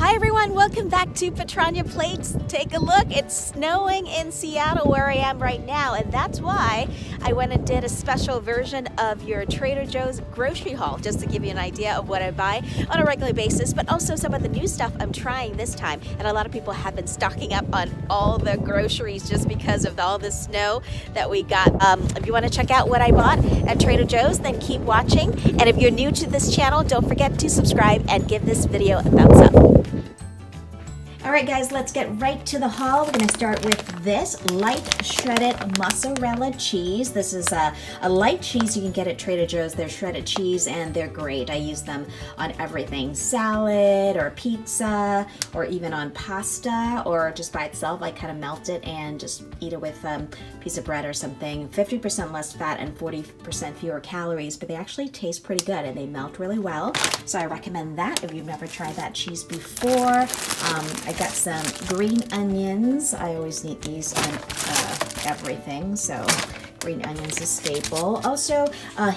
Hi everyone, welcome back to Petrania Plates. Take a look, it's snowing in Seattle where I am right now, and that's why I went and did a special version of your Trader Joe's grocery haul, just to give you an idea of what I buy on a regular basis, but also some of the new stuff I'm trying this time. And a lot of people have been stocking up on all the groceries just because of all the snow that we got. If you want to check out what I bought at Trader Joe's, then keep watching. And if you're new to this channel, don't forget to subscribe and give this video a thumbs up. Alright guys, let's get right to the haul. We're going to start with this light shredded mozzarella cheese. This is a light cheese you can get at Trader Joe's. They're shredded cheese and they're great. I use them on everything. Salad or pizza or even on pasta or just by itself. I kind of melt it and just eat it with a piece of bread or something. 50% less fat and 40% fewer calories, but they actually taste pretty good and they melt really well. So I recommend that if you've never tried that cheese before. I got some green onions. I always need these on everything, so green onions is a staple. Also,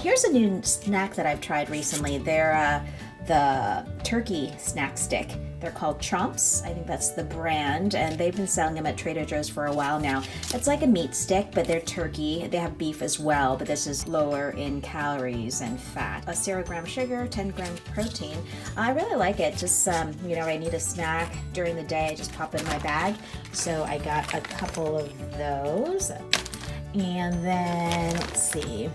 here's a new snack that I've tried recently. They're the turkey snack stick. They're called Chomps. I think that's the brand, and they've been selling them at Trader Joe's for a while now. It's like a meat stick, but they're turkey. They have beef as well, but this is lower in calories and fat. A 0-gram sugar, 10-gram protein. I really like it. Just, I need a snack during the day. I just pop it in my bag. So I got a couple of those. And then, let's see.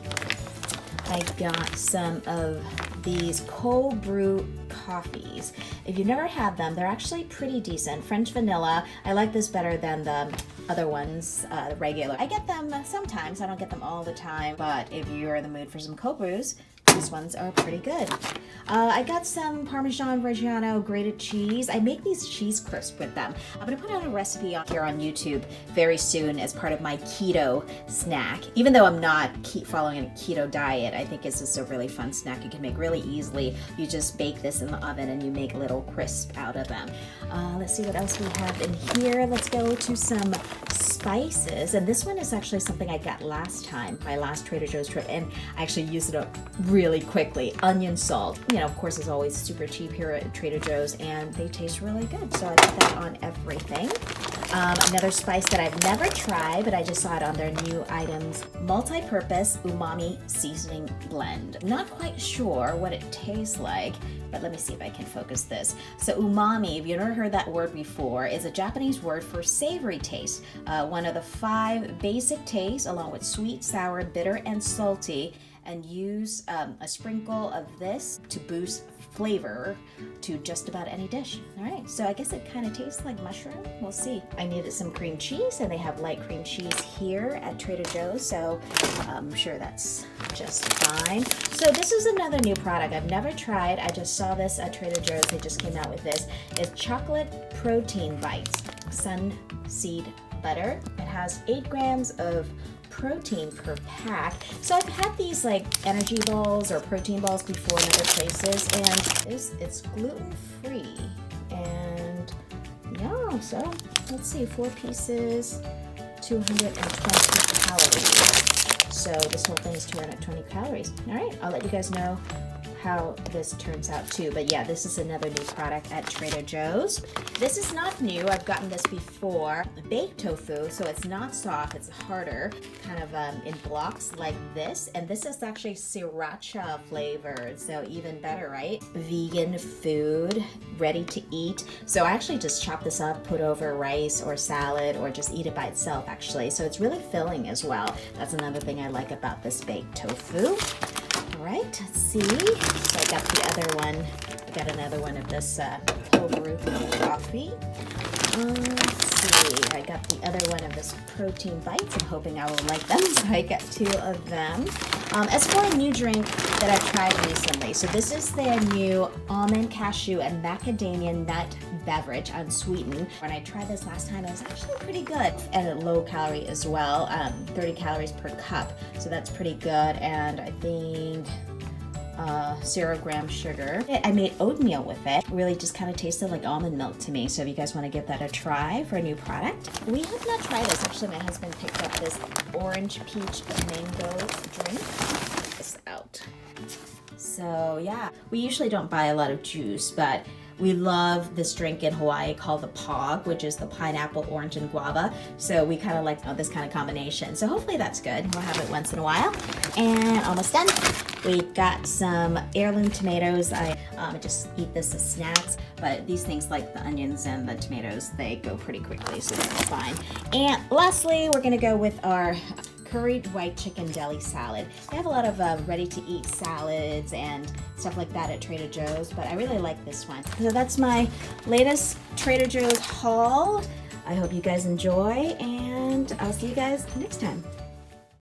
I got some of these cold brew coffees. If you've never had them, they're actually pretty decent. French vanilla. I like this better than the other ones, regular. I get them sometimes. I don't get them all the time, but if you're in the mood for some cold brews, these ones are pretty good. I got some Parmesan Reggiano grated cheese. I make these cheese crisps with them. I'm gonna put out a recipe here on YouTube very soon as part of my keto snack. Even though I'm not following a keto diet, I think it's just a really fun snack you can make really easily. You just bake this in the oven and you make little crisps out of them. Let's see what else we have in here. Let's go to some spices, and this one is actually something I got last time, my last Trader Joe's trip, and I actually used it up really quickly. Onion salt, of course, is always super cheap here at Trader Joe's, and they taste really good, so I put that on everything. Another spice that I've never tried, but I just saw it on their new items, multi-purpose umami seasoning blend. I'm not quite sure what it tastes like, but let me see if I can focus this. So umami, if you've never heard that word before, is a Japanese word for savory taste. One of the 5 basic tastes, along with sweet, sour, bitter, and salty, and use a sprinkle of this to boost flavor to just about any dish. All right, so I guess it kind of tastes like mushroom. We'll see. I needed some cream cheese, and they have light cream cheese here at Trader Joe's, so I'm sure that's just fine. So this is another new product I've never tried. I just saw this at Trader Joe's. They just came out with this. It's chocolate protein bites, sunseed butter. It has 8 grams of protein per pack. So I've had these like energy balls or protein balls before in other places, and it's gluten-free. And yeah, so let's see, 4 pieces, 220 calories. So this whole thing is 220 calories. All right, I'll let you guys know how this turns out too. But yeah, this is another new product at Trader Joe's. This is not new. I've gotten this before. Baked tofu, so it's not soft, it's harder, kind of in blocks like this. And this is actually sriracha flavored, so even better, right? Vegan food, ready to eat. So I actually just chop this up, put over rice or salad, or just eat it by itself actually. So it's really filling as well. That's another thing I like about this baked tofu. All right, let's see. So I got the other one. I got another one of this cold brew coffee. Let's see. I got the other one of this protein bites. I'm hoping I will like them. So I got 2 of them. As for a new drink that I've tried recently, so this is their new almond, cashew, and macadamia nut beverage unsweetened. When I tried this last time, it was actually pretty good, and low calorie as well, 30 calories per cup, so that's pretty good. And I think 0-gram sugar. I made oatmeal with it. Really just kind of tasted like almond milk to me. So if you guys want to give that a try for a new product. We have not tried this. Actually, my husband picked up this orange peach mango drink. Check this out. So yeah, we usually don't buy a lot of juice, but we love this drink in Hawaii called the Pog, which is the pineapple, orange, and guava. So we kind of like this kind of combination. So hopefully that's good. We'll have it once in a while. And almost done. We got some heirloom tomatoes. I just eat this as snacks, but these things like the onions and the tomatoes, they go pretty quickly, so that's fine. And lastly, we're gonna go with our curried white chicken deli salad. They have a lot of ready-to-eat salads and stuff like that at Trader Joe's, but I really like this one. So that's my latest Trader Joe's haul. I hope you guys enjoy, and I'll see you guys next time.